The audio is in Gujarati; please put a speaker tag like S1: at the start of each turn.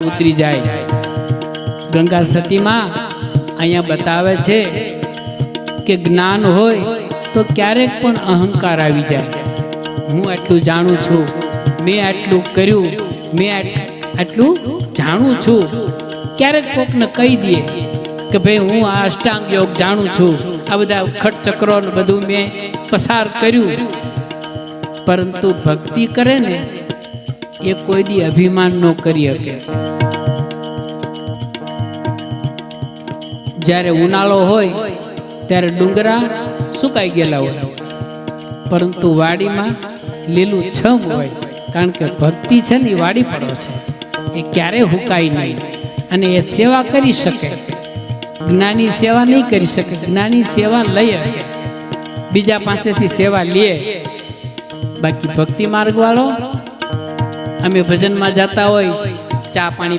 S1: ઉતરી જાય। ગંગા સતીમાં અહીંયા બતાવે છે કે જ્ઞાન હોય તો ક્યારેક પણ અહંકાર આવી જાય। હું આટલું જાણું છું, મેં આટલું કર્યું, મેં આટલું જાણું છું। ક્યારેક કોકને કહી દે કે ભાઈ હું આ અષ્ટાંગ યોગ જાણું છું, આ બધા ખટ ચક્રો બધું મેં પસાર કર્યું, પરંતુ ભક્તિ કરે ને એ કોઈ દી અભિમાન ન કરી શકે। જ્યારે ઉનાળો હોય ત્યારે ડુંગરા સુકાઈ ગયેલા હોય, પરંતુ વાડીમાં લીલું છમ હોય, કારણ કે ભક્તિ છે ને એ વાડી પડો છે, એ ક્યારેય હુકાય નહીં અને એ સેવા કરી શકે। જ્ઞાની સેવા નહીં કરી શકે, જ્ઞાની સેવા લઈએ, બીજા પાસેથી સેવા લે। બાકી ભક્તિ માર્ગ વાળો અમે ભજનમાં જતા હોય, ચા પાણી